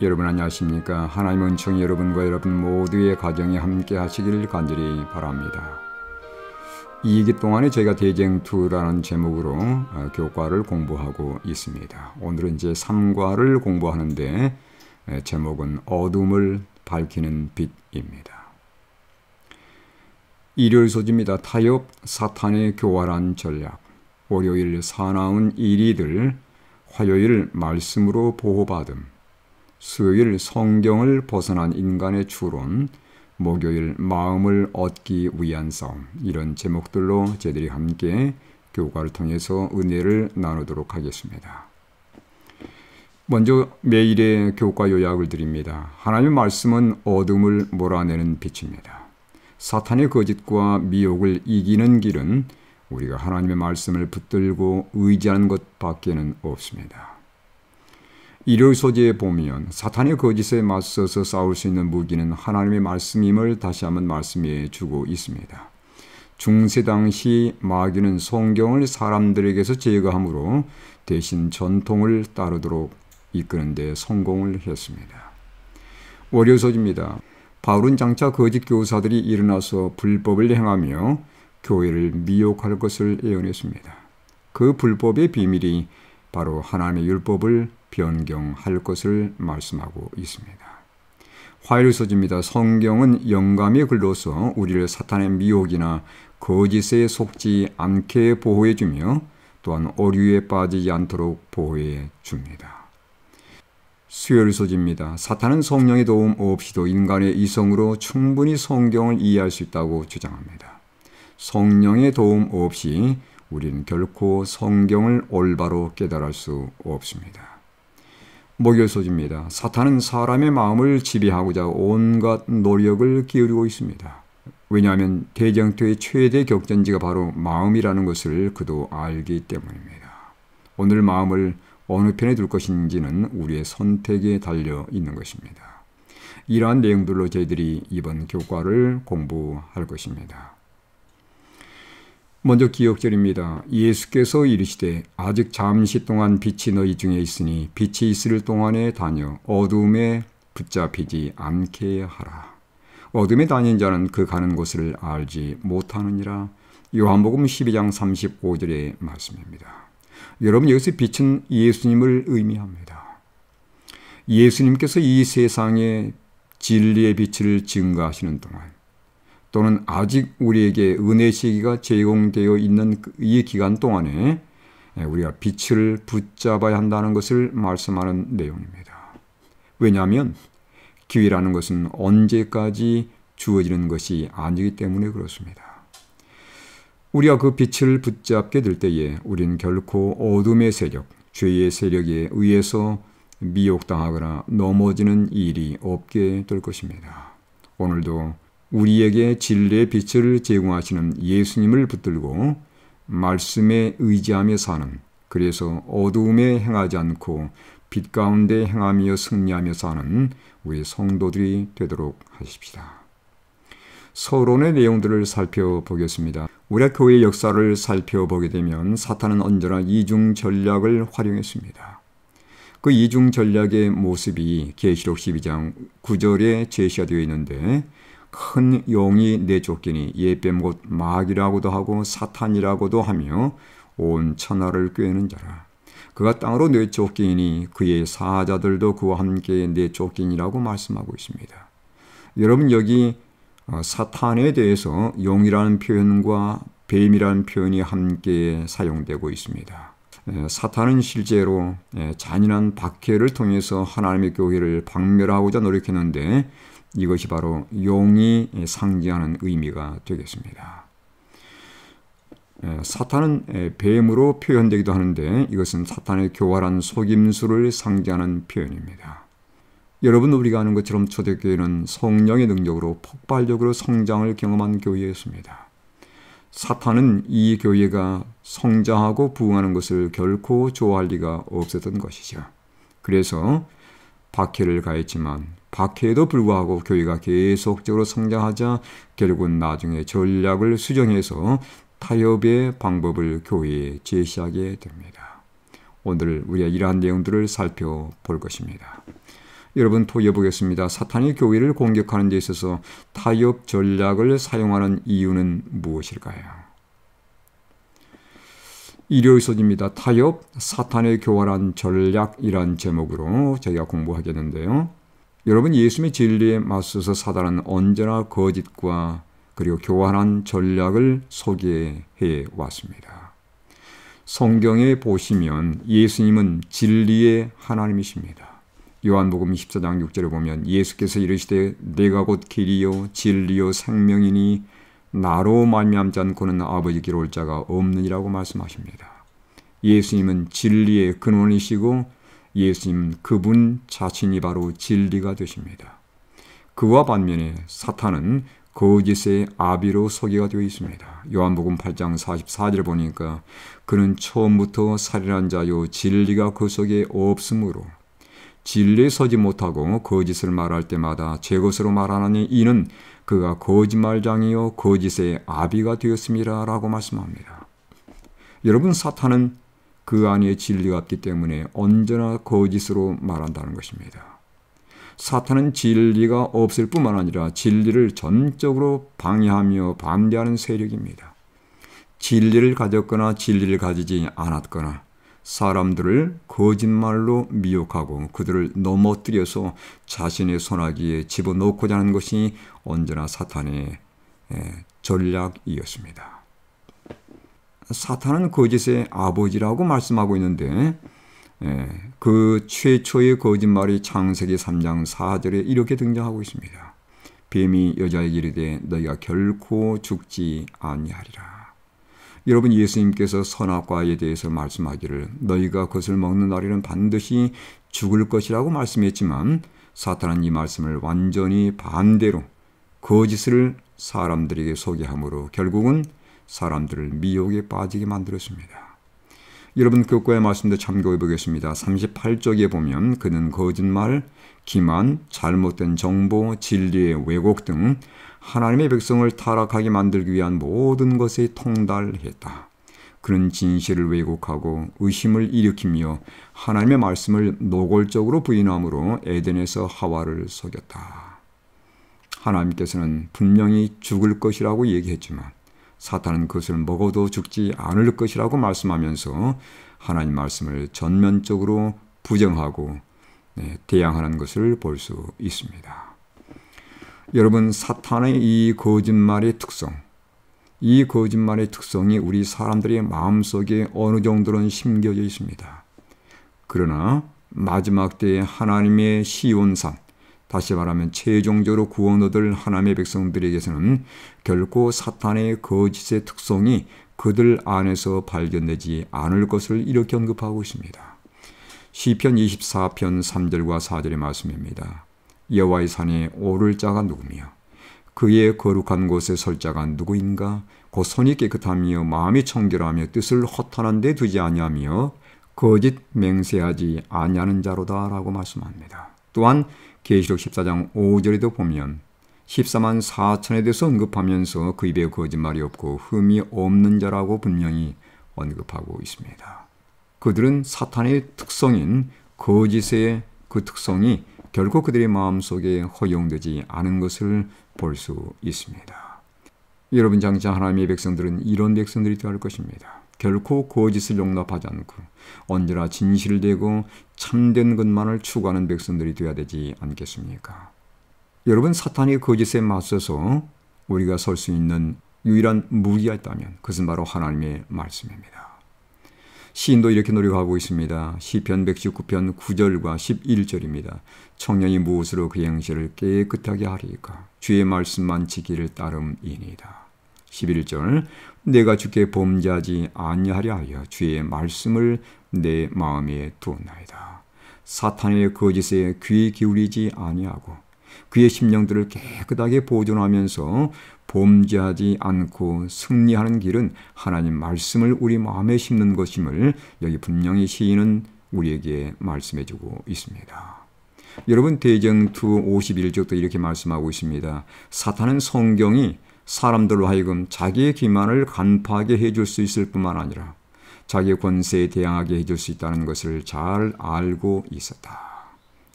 여러분 안녕하십니까? 하나님의 은총이 여러분과 여러분 모두의 가정에 함께 하시길 간절히 바랍니다. 이 일기 동안에 저희가 대쟁투라는 제목으로 교과를 공부하고 있습니다. 오늘은 이제 3과를 공부하는데 제목은 어둠을 밝히는 빛입니다. 일요일 소지입니다. 타협, 사탄의 교활한 전략, 월요일 사나운 일이들, 화요일 말씀으로 보호받음, 수요일 성경을 벗어난 인간의 추론, 목요일 마음을 얻기 위한 싸움, 이런 제목들로 저희들이 함께 교과를 통해서 은혜를 나누도록 하겠습니다. 먼저 매일의 교과 요약을 드립니다. 하나님의 말씀은 어둠을 몰아내는 빛입니다. 사탄의 거짓과 미혹을 이기는 길은 우리가 하나님의 말씀을 붙들고 의지하는 것밖에는 없습니다. 일요일 소재에 보면 사탄의 거짓에 맞서서 싸울 수 있는 무기는 하나님의 말씀임을 다시 한번 말씀해 주고 있습니다. 중세 당시 마귀는 성경을 사람들에게서 제거함으로 대신 전통을 따르도록 이끄는 데 성공을 했습니다. 월요일 소재입니다. 바울은 장차 거짓 교사들이 일어나서 불법을 행하며 교회를 미혹할 것을 예언했습니다. 그 불법의 비밀이 바로 하나님의 율법을 변경할 것을 말씀하고 있습니다. 화요일 소지입니다. 성경은 영감의 글로서 우리를 사탄의 미혹이나 거짓에 속지 않게 보호해 주며 또한 오류에 빠지지 않도록 보호해 줍니다. 수요일 소지입니다. 사탄은 성령의 도움 없이도 인간의 이성으로 충분히 성경을 이해할 수 있다고 주장합니다. 성령의 도움 없이 우리는 결코 성경을 올바로 깨달을 수 없습니다. 목요일 소지입니다. 사탄은 사람의 마음을 지배하고자 온갖 노력을 기울이고 있습니다. 왜냐하면 대쟁투의 최대 격전지가 바로 마음이라는 것을 그도 알기 때문입니다. 오늘 마음을 어느 편에 둘 것인지는 우리의 선택에 달려 있는 것입니다. 이러한 내용들로 저희들이 이번 교과를 공부할 것입니다. 먼저 기억절입니다. 예수께서 이르시되 아직 잠시 동안 빛이 너희 중에 있으니 빛이 있을 동안에 다녀 어둠에 붙잡히지 않게 하라. 어둠에 다니는 자는 그 가는 곳을 알지 못하느니라. 요한복음 12장 35절의 말씀입니다. 여러분, 여기서 빛은 예수님을 의미합니다. 예수님께서 이 세상에 진리의 빛을 증거하시는 동안 또는 아직 우리에게 은혜 시기가 제공되어 있는 이 기간 동안에 우리가 빛을 붙잡아야 한다는 것을 말씀하는 내용입니다. 왜냐하면 기회라는 것은 언제까지 주어지는 것이 아니기 때문에 그렇습니다. 우리가 그 빛을 붙잡게 될 때에 우리는 결코 어둠의 세력, 죄의 세력에 의해서 미혹당하거나 넘어지는 일이 없게 될 것입니다. 오늘도 우리에게 진리의 빛을 제공하시는 예수님을 붙들고 말씀에 의지하며 사는, 그래서 어두움에 행하지 않고 빛 가운데 행하며 승리하며 사는 우리 성도들이 되도록 하십시다. 서론의 내용들을 살펴보겠습니다. 우리가 교회의 역사를 살펴보게 되면 사탄은 언제나 이중 전략을 활용했습니다. 그 이중 전략의 모습이 계시록 12장 9절에 제시가 되어 있는데, 큰 용이 내쫓기니 옛뱀 곧 마귀라고도 하고 사탄이라고도 하며 온 천하를 꿰는 자라. 그가 땅으로 내쫓기니 그의 사자들도 그와 함께 내쫓기니라고 말씀하고 있습니다. 여러분, 여기 사탄에 대해서 용이라는 표현과 뱀이라는 표현이 함께 사용되고 있습니다. 사탄은 실제로 잔인한 박해를 통해서 하나님의 교회를 박멸하고자 노력했는데 이것이 바로 용이 상징하는 의미가 되겠습니다. 사탄은 뱀으로 표현되기도 하는데 이것은 사탄의 교활한 속임수를 상징하는 표현입니다. 여러분, 우리가 아는 것처럼 초대교회는 성령의 능력으로 폭발적으로 성장을 경험한 교회였습니다. 사탄은 이 교회가 성장하고 부흥하는 것을 결코 좋아할 리가 없었던 것이죠. 그래서 박해를 가했지만 박해에도 불구하고 교회가 계속적으로 성장하자 결국은 나중에 전략을 수정해서 타협의 방법을 교회에 제시하게 됩니다. 오늘 우리가 이러한 내용들을 살펴볼 것입니다. 여러분 토의해보겠습니다. 사탄이 교회를 공격하는 데 있어서 타협 전략을 사용하는 이유는 무엇일까요? 일요일 소지입니다. 타협, 사탄의 교활한 전략이란 제목으로 저희가 공부하겠는데요. 여러분, 예수님의 진리에 맞서서 사단은 언제나 거짓과 그리고 교활한 전략을 소개해 왔습니다. 성경에 보시면 예수님은 진리의 하나님이십니다. 요한복음 14장 6절에 보면 예수께서 이르시되 내가 곧 길이요 진리요 생명이니 나로 말미암지 않고는 아버지께로 올 자가 없느니라고 말씀하십니다. 예수님은 진리의 근원이시고 예수님 그분 자신이 바로 진리가 되십니다. 그와 반면에 사탄은 거짓의 아비로 소개가 되어 있습니다. 요한복음 8장 44절에 보니까 그는 처음부터 살인한 자요 진리가 그 속에 없으므로 진리에 서지 못하고 거짓을 말할 때마다 제 것으로 말하나니 이는 그가 거짓말장이요 거짓의 아비가 되었습니다 라고 말씀합니다. 여러분, 사탄은 그 안에 진리가 없기 때문에 언제나 거짓으로 말한다는 것입니다. 사탄은 진리가 없을 뿐만 아니라 진리를 전적으로 방해하며 반대하는 세력입니다. 진리를 가졌거나 진리를 가지지 않았거나 사람들을 거짓말로 미혹하고 그들을 넘어뜨려서 자신의 손아귀에 집어넣고자 하는 것이 언제나 사탄의 전략이었습니다. 사탄은 거짓의 아버지라고 말씀하고 있는데 그 최초의 거짓말이 창세기 3장 4절에 이렇게 등장하고 있습니다. 뱀이 여자에게 이르되 너희가 결코 죽지 아니하리라. 여러분, 예수님께서 선악과에 대해서 말씀하기를 너희가 그것을 먹는 날에는 반드시 죽을 것이라고 말씀했지만 사탄은 이 말씀을 완전히 반대로 거짓을 사람들에게 소개함으로 결국은 사람들을 미혹에 빠지게 만들었습니다. 여러분, 교과의 말씀도 참고해 보겠습니다. 38쪽에 보면 그는 거짓말, 기만, 잘못된 정보, 진리의 왜곡 등 하나님의 백성을 타락하게 만들기 위한 모든 것에 통달했다. 그는 진실을 왜곡하고 의심을 일으키며 하나님의 말씀을 노골적으로 부인함으로 에덴에서 하와를 속였다. 하나님께서는 분명히 죽을 것이라고 얘기했지만 사탄은 그것을 먹어도 죽지 않을 것이라고 말씀하면서 하나님 말씀을 전면적으로 부정하고 대항하는 것을 볼 수 있습니다. 여러분, 사탄의 이 거짓말의 특성, 이 거짓말의 특성이 우리 사람들의 마음속에 어느 정도는 심겨져 있습니다. 그러나 마지막 때에 하나님의 시온산, 다시 말하면 최종적으로 구원 얻을 하나님의 백성들에게서는 결코 사탄의 거짓의 특성이 그들 안에서 발견되지 않을 것을 이렇게 언급하고 있습니다. 시편 24편 3절과 4절의 말씀입니다. 여호와의 산에 오를 자가 누구며 그의 거룩한 곳에 설 자가 누구인가? 곧 손이 깨끗하며 마음이 청결하며 뜻을 허탄한 데 두지 아니하며 거짓 맹세하지 아니하는 자로다 라고 말씀합니다. 또한 계시록 14장 5절에도 보면 14만 4천에 대해서 언급하면서 그 입에 거짓말이 없고 흠이 없는 자라고 분명히 언급하고 있습니다. 그들은 사탄의 특성인 거짓의 그 특성이 결코 그들의 마음속에 허용되지 않은 것을 볼 수 있습니다. 여러분, 장차 하나님의 백성들은 이런 백성들이 되어야 할 것입니다. 결코 거짓을 용납하지 않고 언제나 진실되고 참된 것만을 추구하는 백성들이 되어야 되지 않겠습니까? 여러분, 사탄이 거짓에 맞서서 우리가 설 수 있는 유일한 무기가 있다면 그것은 바로 하나님의 말씀입니다. 시인도 이렇게 노력하고 있습니다. 시편 119편 9절과 11절입니다. 청년이 무엇으로 그 행실을 깨끗하게 하리까? 주의 말씀만 지키를 따름이니이다. 11절 내가 주께 범죄하지 아니하려 하여 주의 말씀을 내 마음에 두었나이다. 사탄의 거짓에 귀 기울이지 아니하고 그의 심령들을 깨끗하게 보존하면서 범죄하지 않고 승리하는 길은 하나님 말씀을 우리 마음에 심는 것임을 여기 분명히 시인은 우리에게 말씀해주고 있습니다. 여러분, 대정투 51쪽도 이렇게 말씀하고 있습니다. 사탄은 성경이 사람들로 하여금 자기의 기만을 간파하게 해줄 수 있을 뿐만 아니라 자기의 권세에 대항하게 해줄 수 있다는 것을 잘 알고 있었다.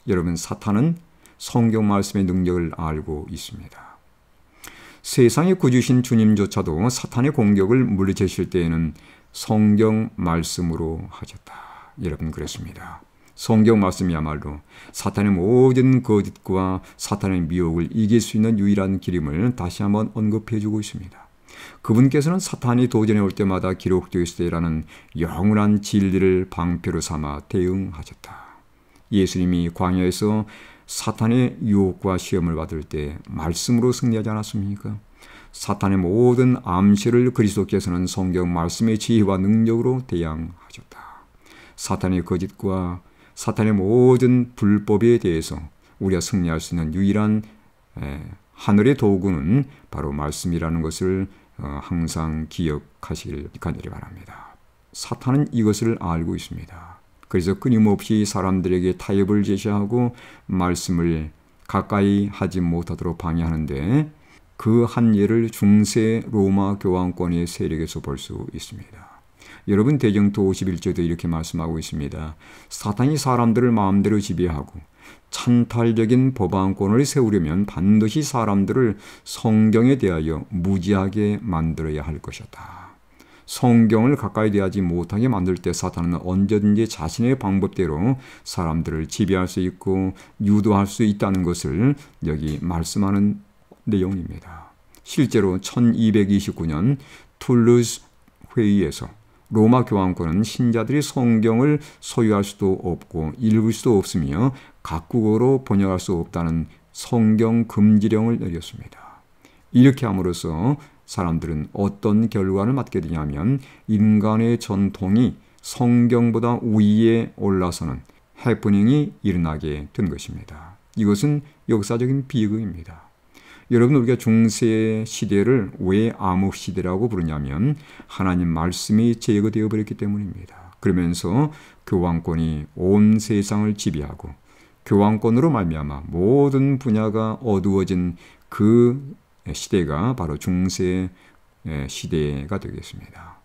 여러분, 사탄은 성경 말씀의 능력을 알고 있습니다. 세상의 구주신 주님조차도 사탄의 공격을 물리치실 때에는 성경 말씀으로 하셨다. 여러분, 그랬습니다. 성경 말씀이야말로 사탄의 모든 거짓과 사탄의 미혹을 이길 수 있는 유일한 길임을 다시 한번 언급해 주고 있습니다. 그분께서는 사탄이 도전해 올 때마다 기록되어 있으리라는 영원한 진리를 방패로 삼아 대응하셨다. 예수님이 광야에서 사탄의 유혹과 시험을 받을 때 말씀으로 승리하지 않았습니까? 사탄의 모든 암시를 그리스도께서는 성경 말씀의 지혜와 능력으로 대항하셨다. 사탄의 거짓과 사탄의 모든 불법에 대해서 우리가 승리할 수 있는 유일한 하늘의 도구는 바로 말씀이라는 것을 항상 기억하시길 간절히 바랍니다. 사탄은 이것을 알고 있습니다. 그래서 끊임없이 사람들에게 타협을 제시하고 말씀을 가까이 하지 못하도록 방해하는데, 그 한 예를 중세 로마 교황권의 세력에서 볼 수 있습니다. 여러분, 대정토 51조도 이렇게 말씀하고 있습니다. 사탄이 사람들을 마음대로 지배하고 찬탈적인 법안권을 세우려면 반드시 사람들을 성경에 대하여 무지하게 만들어야 할 것이었다. 성경을 가까이 대하지 못하게 만들 때 사탄은 언제든지 자신의 방법대로 사람들을 지배할 수 있고 유도할 수 있다는 것을 여기 말씀하는 내용입니다. 실제로 1229년 툴루즈 회의에서 로마 교황권은 신자들이 성경을 소유할 수도 없고 읽을 수도 없으며 각국어로 번역할 수 없다는 성경 금지령을 내렸습니다. 이렇게 함으로써 사람들은 어떤 결과를 맞게 되냐면 인간의 전통이 성경보다 위에 올라서는 해프닝이 일어나게 된 것입니다. 이것은 역사적인 비극입니다. 여러분, 우리가 중세 시대를 왜 암흑 시대라고 부르냐면 하나님 말씀이 제거되어 버렸기 때문입니다. 그러면서 교황권이 온 세상을 지배하고 교황권으로 말미암아 모든 분야가 어두워진 그 시대가 바로 중세 시대가 되겠습니다.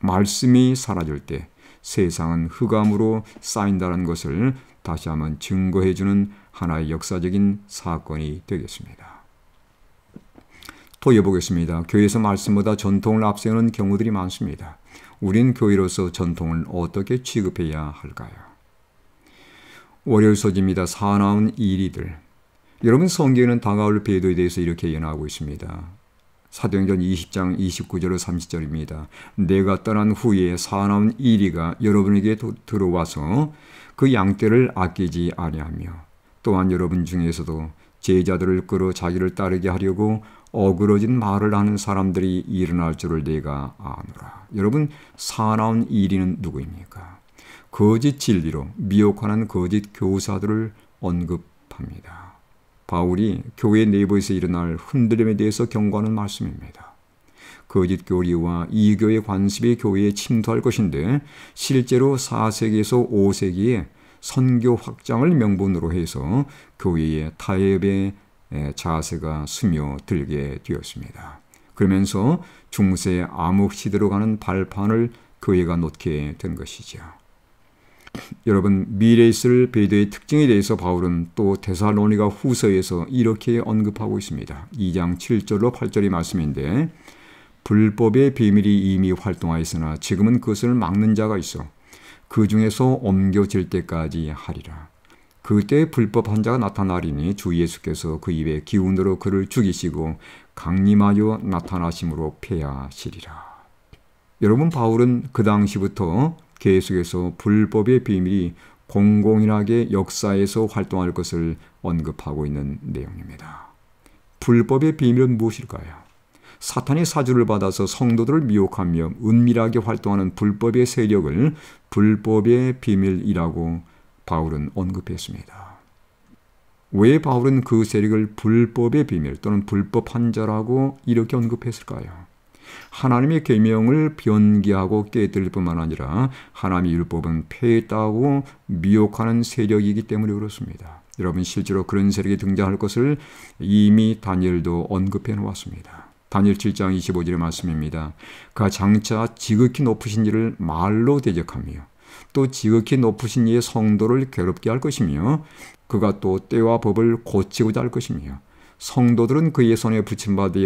말씀이 사라질 때 세상은 흑암으로 쌓인다는 것을 다시 한번 증거해주는 하나의 역사적인 사건이 되겠습니다. 또 이어보겠습니다. 교회에서 말씀보다 전통을 앞세우는 경우들이 많습니다. 우린 교회로서 전통을 어떻게 취급해야 할까요? 월요일 소지입니다. 사나운 일이들. 여러분, 성경에는 다가올 배도에 대해서 이렇게 예언하고 있습니다. 사도행전 20장 29절로 30절입니다. 내가 떠난 후에 사나운 이리가 여러분에게 들어와서 그 양떼를 아끼지 아니하며 또한 여러분 중에서도 제자들을 끌어 자기를 따르게 하려고 어그러진 말을 하는 사람들이 일어날 줄을 내가 아노라. 여러분, 사나운 이리는 누구입니까? 거짓 진리로 미혹하는 거짓 교사들을 언급합니다. 바울이 교회 내부에서 일어날 흔들림에 대해서 경고하는 말씀입니다. 거짓 교리와 이교의 관습이 교회에 침투할 것인데 실제로 4세기에서 5세기에 선교 확장을 명분으로 해서 교회의 타협의 자세가 스며들게 되었습니다. 그러면서 중세 암흑 시대로 가는 발판을 교회가 놓게 된 것이죠. 여러분, 미래에 있을 배도의 특징에 대해서 바울은 또 데살로니가 후서에서 이렇게 언급하고 있습니다. 2장 7절로 8절의 말씀인데, 불법의 비밀이 이미 활동하였으나 지금은 그것을 막는 자가 있어 그 중에서 옮겨질 때까지 하리라. 그때 불법한 자가 나타나리니 주 예수께서 그 입의 기운으로 그를 죽이시고 강림하여 나타나심으로 패하시리라. 여러분, 바울은 그 당시부터 계속해서 불법의 비밀이 공공연하게 역사에서 활동할 것을 언급하고 있는 내용입니다. 불법의 비밀은 무엇일까요? 사탄이 사주를 받아서 성도들을 미혹하며 은밀하게 활동하는 불법의 세력을 불법의 비밀이라고 바울은 언급했습니다. 왜 바울은 그 세력을 불법의 비밀 또는 불법한 자라고 이렇게 언급했을까요? 하나님의 계명을 변기하고 깨뜨릴 뿐만 아니라 하나님의 율법은 폐했다고 미혹하는 세력이기 때문에 그렇습니다. 여러분, 실제로 그런 세력이 등장할 것을 이미 다니엘도 언급해 놓았습니다. 다니엘 7장 25절의 말씀입니다. 그 장차 지극히 높으신 이를 말로 대적하며 또 지극히 높으신 이의 성도를 괴롭게 할 것이며 그가 또 때와 법을 고치고자 할 것이며 성도들은 그의 손에 붙임받아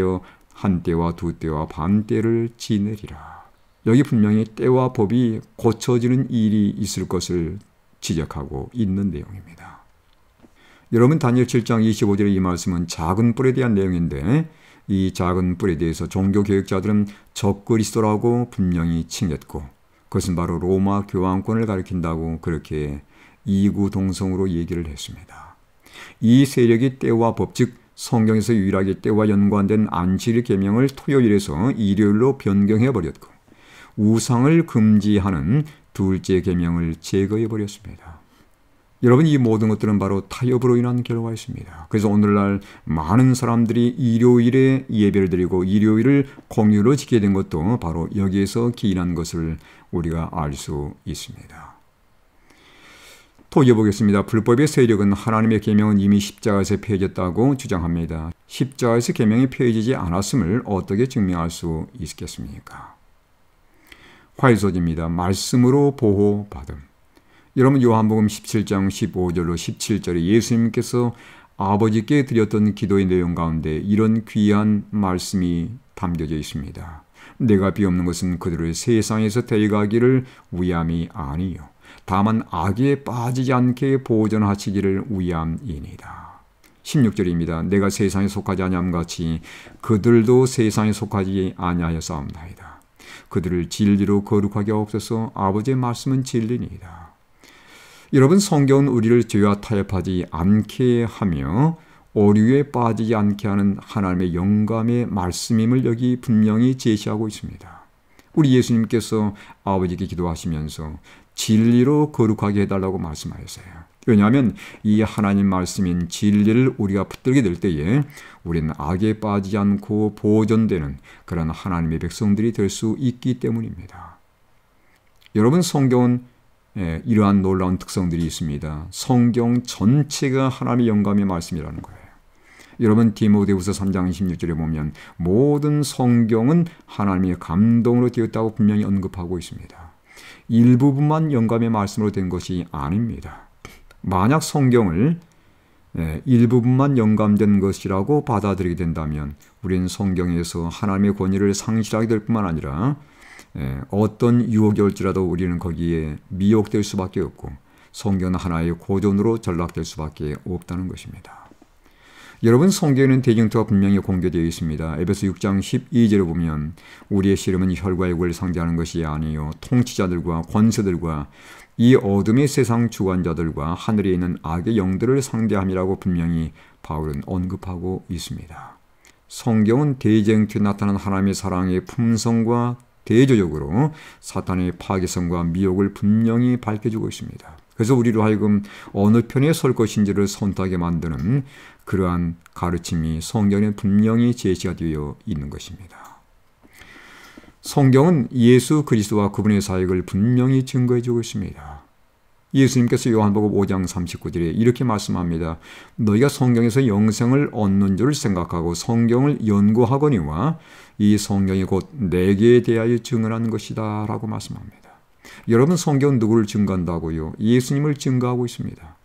한 때와 두 때와 반 때를 지내리라. 여기 분명히 때와 법이 고쳐지는 일이 있을 것을 지적하고 있는 내용입니다. 여러분 다니엘 7장 25절의 이 말씀은 작은 뿔에 대한 내용인데 이 작은 뿔에 대해서 종교개혁자들은 적그리스도라고 분명히 칭했고 그것은 바로 로마 교황권을 가리킨다고 그렇게 이구동성으로 얘기를 했습니다. 이 세력이 때와 법, 즉 성경에서 유일하게 때와 연관된 안식일 계명을 토요일에서 일요일로 변경해버렸고 우상을 금지하는 둘째 계명을 제거해버렸습니다. 여러분 이 모든 것들은 바로 타협으로 인한 결과였습니다. 그래서 오늘날 많은 사람들이 일요일에 예배를 드리고 일요일을 공휴일로 지키게 된 것도 바로 여기에서 기인한 것을 우리가 알 수 있습니다. 또 이어보겠습니다. 불법의 세력은 하나님의 계명은 이미 십자가에서 폐해졌다고 주장합니다. 십자가에서 계명이 폐해지지 않았음을 어떻게 증명할 수 있겠습니까? 화요소지입니다. 말씀으로 보호받음. 여러분 요한복음 17장 15절로 17절에 예수님께서 아버지께 드렸던 기도의 내용 가운데 이런 귀한 말씀이 담겨져 있습니다. 내가 비옵는 것은 그들을 세상에서 데려가기를 위함이 아니요 다만 악에 빠지지 않게 보존하시기를 위함이니이다. 16절입니다. 내가 세상에 속하지 아니함 같이 그들도 세상에 속하지 아니하였사옵나이다. 그들을 진리로 거룩하게 하옵소서. 아버지의 말씀은 진리니이다. 여러분 성경은 우리를 죄와 타협하지 않게 하며 오류에 빠지지 않게 하는 하나님의 영감의 말씀임을 여기 분명히 제시하고 있습니다. 우리 예수님께서 아버지께 기도하시면서 진리로 거룩하게 해달라고 말씀하셨어요. 왜냐하면 이 하나님 말씀인 진리를 우리가 붙들게 될 때에 우리는 악에 빠지지 않고 보존되는 그런 하나님의 백성들이 될 수 있기 때문입니다. 여러분 성경은 이러한 놀라운 특성들이 있습니다. 성경 전체가 하나님의 영감의 말씀이라는 거예요. 여러분 디모데후서 3장 16절에 보면 모든 성경은 하나님의 감동으로 되었다고 분명히 언급하고 있습니다. 일부분만 영감의 말씀으로 된 것이 아닙니다. 만약 성경을 일부분만 영감된 것이라고 받아들이게 된다면 우리는 성경에서 하나님의 권위를 상실하게 될 뿐만 아니라 어떤 유혹이 올지라도 우리는 거기에 미혹될 수밖에 없고 성경은 하나의 고전으로 전락될 수밖에 없다는 것입니다. 여러분 성경에는 대징토가 분명히 공개되어 있습니다. 에베소 6장 12절을 보면 우리의 씨름은 혈과 육을 상대하는 것이 아니요 통치자들과 권세들과 이 어둠의 세상 주관자들과 하늘에 있는 악의 영들을 상대함이라고 분명히 바울은 언급하고 있습니다. 성경은 대쟁투에 나타난 하나님의 사랑의 품성과 대조적으로 사탄의 파괴성과 미혹을 분명히 밝혀주고 있습니다. 그래서 우리로 하여금 어느 편에 설 것인지를 선택하게 만드는 그러한 가르침이 성경에 분명히 제시가 되어 있는 것입니다. 성경은 예수 그리스도와 그분의 사역을 분명히 증거해주고 있습니다. 예수님께서 요한복음 5장 39절에 이렇게 말씀합니다. 너희가 성경에서 영생을 얻는 줄 생각하고 성경을 연구하거니와 이 성경이 곧 내게 대하여 증언한 것이다 라고 말씀합니다. 여러분 성경은 누구를 증거한다고요? 예수님을 증거하고 있습니다.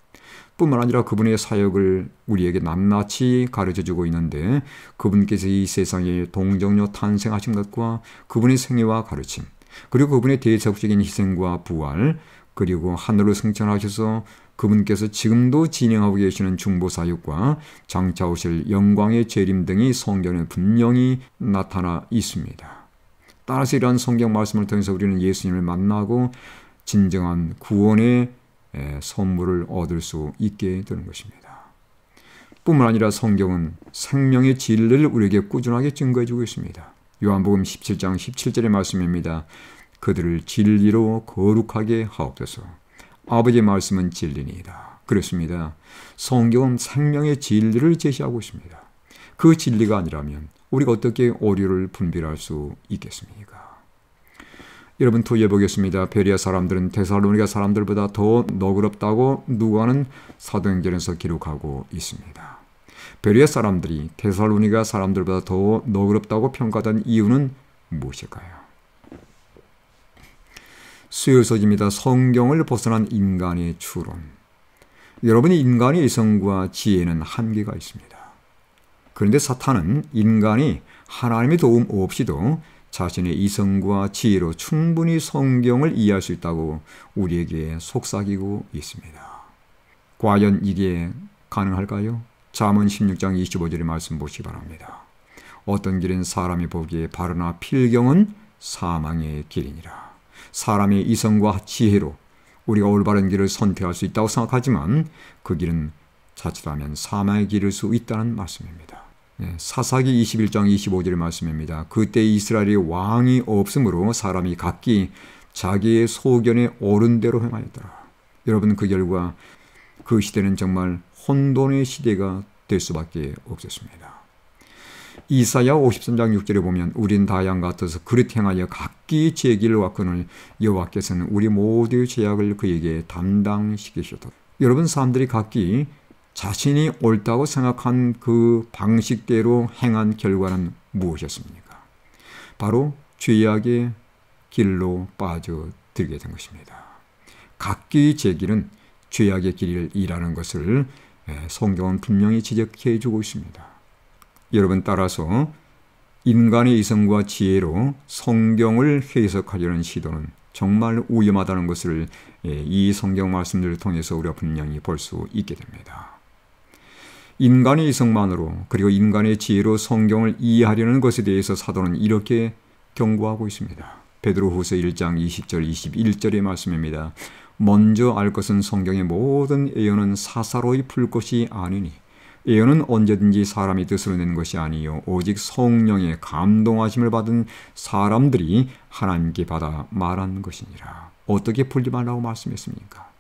뿐만 아니라 그분의 사역을 우리에게 낱낱이 가르쳐주고 있는데 그분께서 이 세상에 동정녀 탄생하신 것과 그분의 생애와 가르침 그리고 그분의 대속적인 희생과 부활 그리고 하늘로 승천하셔서 그분께서 지금도 진행하고 계시는 중보사역과 장차 오실 영광의 재림 등이 성경에 분명히 나타나 있습니다. 따라서 이러한 성경 말씀을 통해서 우리는 예수님을 만나고 진정한 구원의 선물을 얻을 수 있게 되는 것입니다. 뿐만 아니라 성경은 생명의 진리를 우리에게 꾸준하게 증거해주고 있습니다. 요한복음 17장 17절의 말씀입니다. 그들을 진리로 거룩하게 하옵소서. 아버지의 말씀은 진리니이다. 그렇습니다. 성경은 생명의 진리를 제시하고 있습니다. 그 진리가 아니라면 우리가 어떻게 오류를 분별할 수 있겠습니까? 여러분 토의해 보겠습니다. 베레아 사람들은 데살로니가 사람들보다 더 너그럽다고 누가는 사도행전에서 기록하고 있습니다. 베레아 사람들이 데살로니가 사람들보다 더 너그럽다고 평가된 이유는 무엇일까요? 수요소집니다. 성경을 벗어난 인간의 추론. 여러분이 인간의 이성과 지혜는 한계가 있습니다. 그런데 사탄은 인간이 하나님의 도움 없이도 자신의 이성과 지혜로 충분히 성경을 이해할 수 있다고 우리에게 속삭이고 있습니다. 과연 이게 가능할까요? 잠언 16장 25절의 말씀 보시기 바랍니다. 어떤 길은 사람이 보기에 바르나 필경은 사망의 길이니라. 사람의 이성과 지혜로 우리가 올바른 길을 선택할 수 있다고 생각하지만 그 길은 자칫하면 사망의 길일 수 있다는 말씀입니다. 사사기 21장 25절의 말씀입니다. 그때 이스라엘의 왕이 없으므로 사람이 각기 자기의 소견에 옳은 대로 행하였더라. 여러분, 그 결과 그 시대는 정말 혼돈의 시대가 될 수밖에 없었습니다. 이사야 53장 6절에 보면 우린 다 양 같아서 그릇 행하여 각기 제 길을 왔거늘 여호와께서는 우리 모두의 죄악을 그에게 담당시키셨다. 여러분, 사람들이 각기 자신이 옳다고 생각한 그 방식대로 행한 결과는 무엇이었습니까? 바로 죄악의 길로 빠져들게 된 것입니다. 각기 제 길은 죄악의 길이라는 것을 성경은 분명히 지적해 주고 있습니다. 여러분, 따라서 인간의 이성과 지혜로 성경을 해석하려는 시도는 정말 위험하다는 것을 이 성경 말씀들을 통해서 우리가 분명히 볼 수 있게 됩니다. 인간의 이성만으로 그리고 인간의 지혜로 성경을 이해하려는 것에 대해서 사도는 이렇게 경고하고 있습니다. 베드로후서 1장 20절 21절의 말씀입니다. 먼저 알 것은 성경의 모든 예언은 사사로이 풀 것이 아니니 예언은 언제든지 사람이 뜻으로 낸 것이 아니요 오직 성령의 감동하심을 받은 사람들이 하나님께 받아 말한 것이니라. 어떻게 풀지 말라고 말씀했습니까?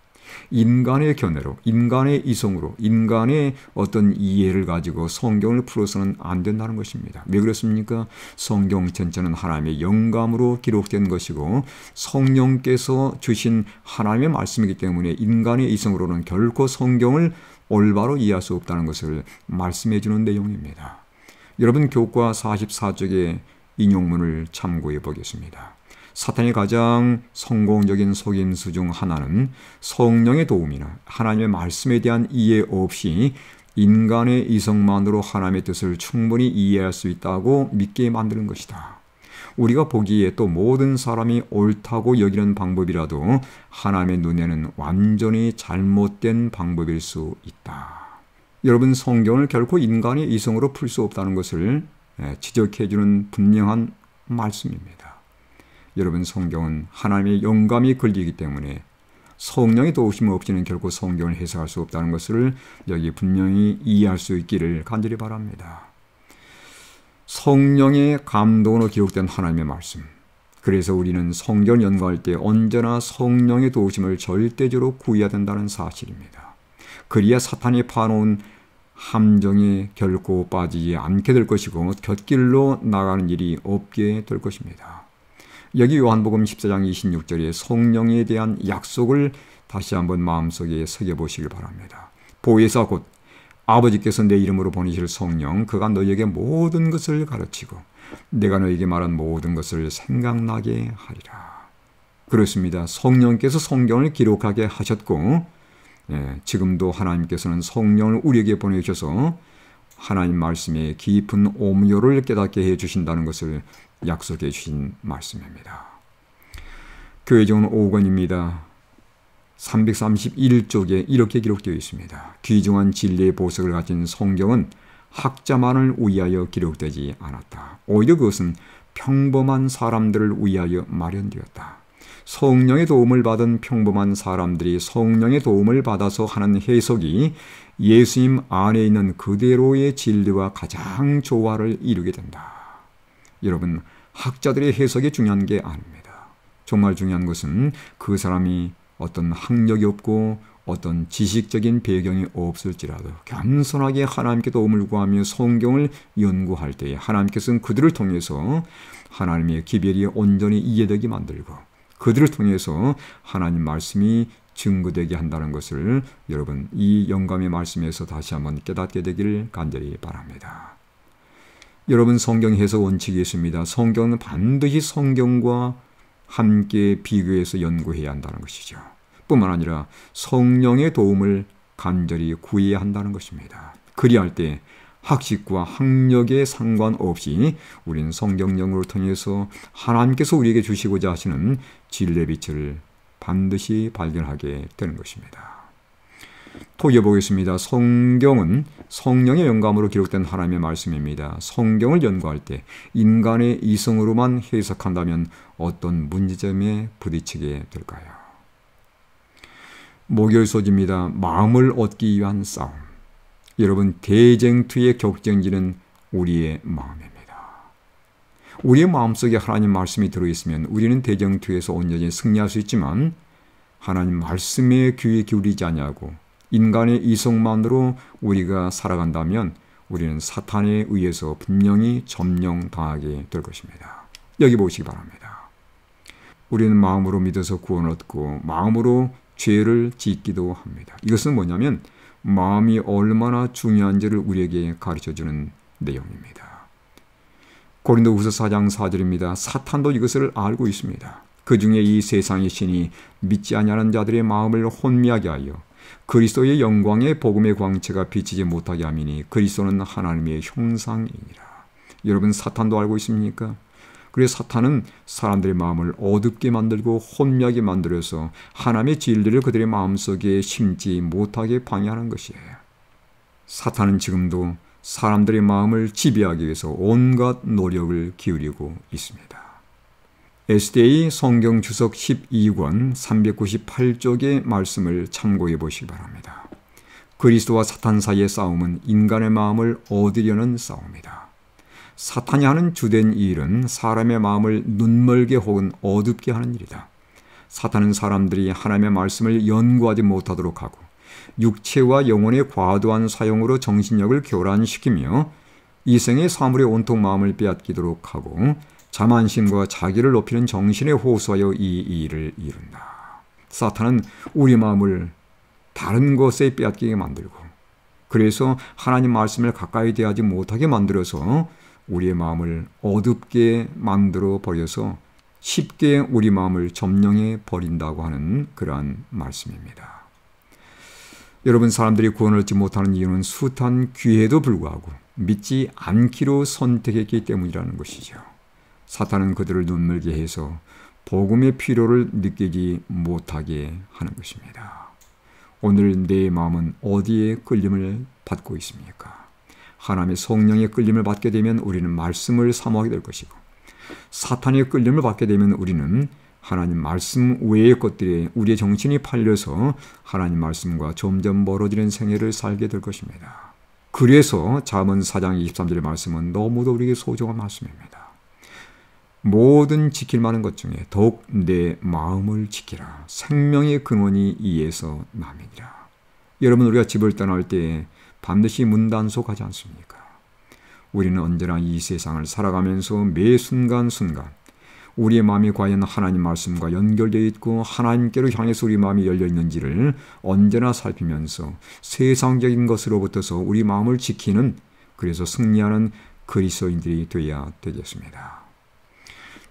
인간의 견해로, 인간의 이성으로, 인간의 어떤 이해를 가지고 성경을 풀어서는 안 된다는 것입니다. 왜 그렇습니까? 성경 전체는 하나님의 영감으로 기록된 것이고 성령께서 주신 하나님의 말씀이기 때문에 인간의 이성으로는 결코 성경을 올바로 이해할 수 없다는 것을 말씀해 주는 내용입니다. 여러분, 교과 44쪽의 인용문을 참고해 보겠습니다. 사탄의 가장 성공적인 속임수 중 하나는 성령의 도움이나 하나님의 말씀에 대한 이해 없이 인간의 이성만으로 하나님의 뜻을 충분히 이해할 수 있다고 믿게 만드는 것이다. 우리가 보기에 또 모든 사람이 옳다고 여기는 방법이라도 하나님의 눈에는 완전히 잘못된 방법일 수 있다. 여러분, 성경을 결코 인간의 이성으로 풀 수 없다는 것을 지적해주는 분명한 말씀입니다. 여러분, 성경은 하나님의 영감이 걸리기 때문에 성령의 도우심 없이는 결코 성경을 해석할 수 없다는 것을 여기 분명히 이해할 수 있기를 간절히 바랍니다. 성령의 감동으로 기록된 하나님의 말씀. 그래서 우리는 성경을 연구할 때 언제나 성령의 도우심을 절대적으로 구해야 된다는 사실입니다. 그리야 사탄이 파놓은 함정에 결코 빠지지 않게 될 것이고 곁길로 나가는 일이 없게 될 것입니다. 여기 요한복음 14장 26절에 성령에 대한 약속을 다시 한번 마음속에 새겨보시길 바랍니다. 보혜사 곧 아버지께서 내 이름으로 보내실 성령, 그가 너희에게 모든 것을 가르치고 내가 너희에게 말한 모든 것을 생각나게 하리라. 그렇습니다. 성령께서 성경을 기록하게 하셨고 지금도 하나님께서는 성령을 우리에게 보내주셔서 하나님 말씀의 깊은 오묘를 깨닫게 해주신다는 것을 약속해 주신 말씀입니다. 교회정은 5권입니다. 331쪽에 이렇게 기록되어 있습니다. 귀중한 진리의 보석을 가진 성경은 학자만을 위하여 기록되지 않았다. 오히려 그것은 평범한 사람들을 위하여 마련되었다. 성령의 도움을 받은 평범한 사람들이 성령의 도움을 받아서 하는 해석이 예수님 안에 있는 그대로의 진리와 가장 조화를 이루게 된다. 여러분, 학자들의 해석이 중요한 게 아닙니다. 정말 중요한 것은 그 사람이 어떤 학력이 없고 어떤 지식적인 배경이 없을지라도 겸손하게 하나님께 도움을 구하며 성경을 연구할 때에 하나님께서는 그들을 통해서 하나님의 기별이 온전히 이해되게 만들고 그들을 통해서 하나님 말씀이 증거되게 한다는 것을 여러분 이 영감의 말씀에서 다시 한번 깨닫게 되기를 간절히 바랍니다. 여러분, 성경 해석 원칙이 있습니다. 성경은 반드시 성경과 함께 비교해서 연구해야 한다는 것이죠. 뿐만 아니라 성령의 도움을 간절히 구해야 한다는 것입니다. 그리할 때 학식과 학력에 상관없이 우리는 성경 연구를 통해서 하나님께서 우리에게 주시고자 하시는 진리의 빛을 반드시 발견하게 되는 것입니다. 토기해 보겠습니다. 성경은 성령의 영감으로 기록된 하나님의 말씀입니다. 성경을 연구할 때 인간의 이성으로만 해석한다면 어떤 문제점에 부딪히게 될까요? 목요일 소지입니다. 마음을 얻기 위한 싸움. 여러분, 대쟁투의 격전지는 우리의 마음입니다. 우리의 마음속에 하나님 말씀이 들어있으면 우리는 대쟁투에서 온전히 승리할 수 있지만 하나님 말씀에 귀 기울이지 않냐고 인간의 이성만으로 우리가 살아간다면 우리는 사탄에 의해서 분명히 점령당하게 될 것입니다. 여기 보시기 바랍니다. 우리는 마음으로 믿어서 구원을 얻고 마음으로 죄를 짓기도 합니다. 이것은 뭐냐면 마음이 얼마나 중요한지를 우리에게 가르쳐주는 내용입니다. 고린도후서 4장 4절입니다. 사탄도 이것을 알고 있습니다. 그 중에 이 세상의 신이 믿지 아니하는 자들의 마음을 혼미하게 하여 그리스도의 영광의 복음의 광채가 비치지 못하게 함이니 그리스도는 하나님의 형상이니라. 여러분, 사탄도 알고 있습니까? 그래서 사탄은 사람들의 마음을 어둡게 만들고 혼미하게 만들어서 하나님의 진리를 그들의 마음속에 심지 못하게 방해하는 것이에요. 사탄은 지금도 사람들의 마음을 지배하기 위해서 온갖 노력을 기울이고 있습니다. SDA 성경 주석 12권 398쪽의 말씀을 참고해 보시기 바랍니다. 그리스도와 사탄 사이의 싸움은 인간의 마음을 얻으려는 싸움이다. 사탄이 하는 주된 일은 사람의 마음을 눈멀게 혹은 어둡게 하는 일이다. 사탄은 사람들이 하나님의 말씀을 연구하지 못하도록 하고 육체와 영혼의 과도한 사용으로 정신력을 교란시키며 이생의 사물의 온통 마음을 빼앗기도록 하고 자만심과 자기를 높이는 정신에 호소하여 이 일을 이룬다. 사탄은 우리 마음을 다른 것에 빼앗기게 만들고 그래서 하나님 말씀을 가까이 대하지 못하게 만들어서 우리의 마음을 어둡게 만들어 버려서 쉽게 우리 마음을 점령해 버린다고 하는 그러한 말씀입니다. 여러분, 사람들이 구원을 얻지 못하는 이유는 숱한 기회에도 불구하고 믿지 않기로 선택했기 때문이라는 것이죠. 사탄은 그들을 눈물게 해서 복음의 필요를 느끼지 못하게 하는 것입니다. 오늘 내 마음은 어디에 끌림을 받고 있습니까? 하나님의 성령의 끌림을 받게 되면 우리는 말씀을 사모하게 될 것이고 사탄의 끌림을 받게 되면 우리는 하나님 말씀 외의 것들에 우리의 정신이 팔려서 하나님 말씀과 점점 멀어지는 생애를 살게 될 것입니다. 그래서 잠언 4장 23절의 말씀은 너무도 우리에게 소중한 말씀입니다. 모든 지킬 만한 것 중에 더욱 내 마음을 지키라. 생명의 근원이 이에서 남이니라. 여러분, 우리가 집을 떠날 때 반드시 문단속하지 않습니까? 우리는 언제나 이 세상을 살아가면서 매 순간순간 우리의 마음이 과연 하나님 말씀과 연결되어 있고 하나님께로 향해서 우리 마음이 열려 있는지를 언제나 살피면서 세상적인 것으로부터서 우리 마음을 지키는, 그래서 승리하는 그리스도인들이 되어야 되겠습니다.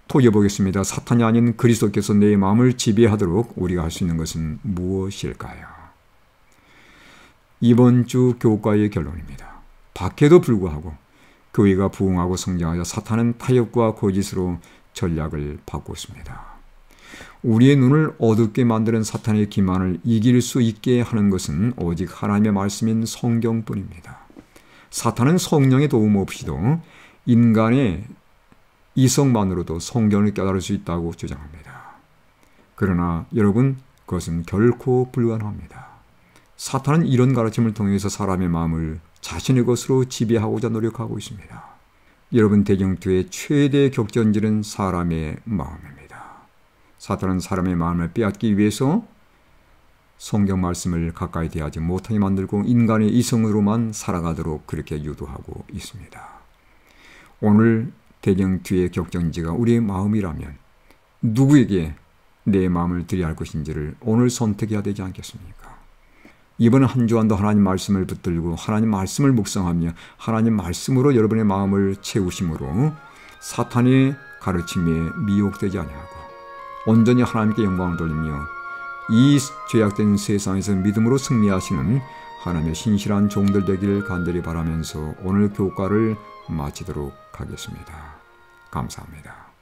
토기해 보겠습니다. 사탄이 아닌 그리스도께서 내 마음을 지배하도록 우리가 할 수 있는 것은 무엇일까요? 이번 주 교과의 결론입니다. 박해도 불구하고 교회가 부흥하고 성장하여 사탄은 타협과 거짓으로 전략을 바꾸고 있습니다. 우리의 눈을 어둡게 만드는 사탄의 기만을 이길 수 있게 하는 것은 오직 하나님의 말씀인 성경뿐입니다. 사탄은 성령의 도움 없이도 인간의 이성만으로도 성경을 깨달을 수 있다고 주장합니다. 그러나 여러분, 그것은 결코 불가능합니다. 사탄은 이런 가르침을 통해서 사람의 마음을 자신의 것으로 지배하고자 노력하고 있습니다. 여러분, 대경투의 최대 격전지는 사람의 마음입니다. 사탄은 사람의 마음을 빼앗기 위해서 성경 말씀을 가까이 대하지 못하게 만들고 인간의 이성으로만 살아가도록 그렇게 유도하고 있습니다. 오늘 대경투의 격전지가 우리의 마음이라면 누구에게 내 마음을 드려야 할 것인지를 오늘 선택해야 되지 않겠습니까? 이번 한 주간도 하나님 말씀을 붙들고 하나님 말씀을 묵상하며 하나님 말씀으로 여러분의 마음을 채우심으로 사탄의 가르침에 미혹되지 아니하고 온전히 하나님께 영광을 돌리며 이 죄악된 세상에서 믿음으로 승리하시는 하나님의 신실한 종들 되기를 간절히 바라면서 오늘 교과를 마치도록 하겠습니다. 감사합니다.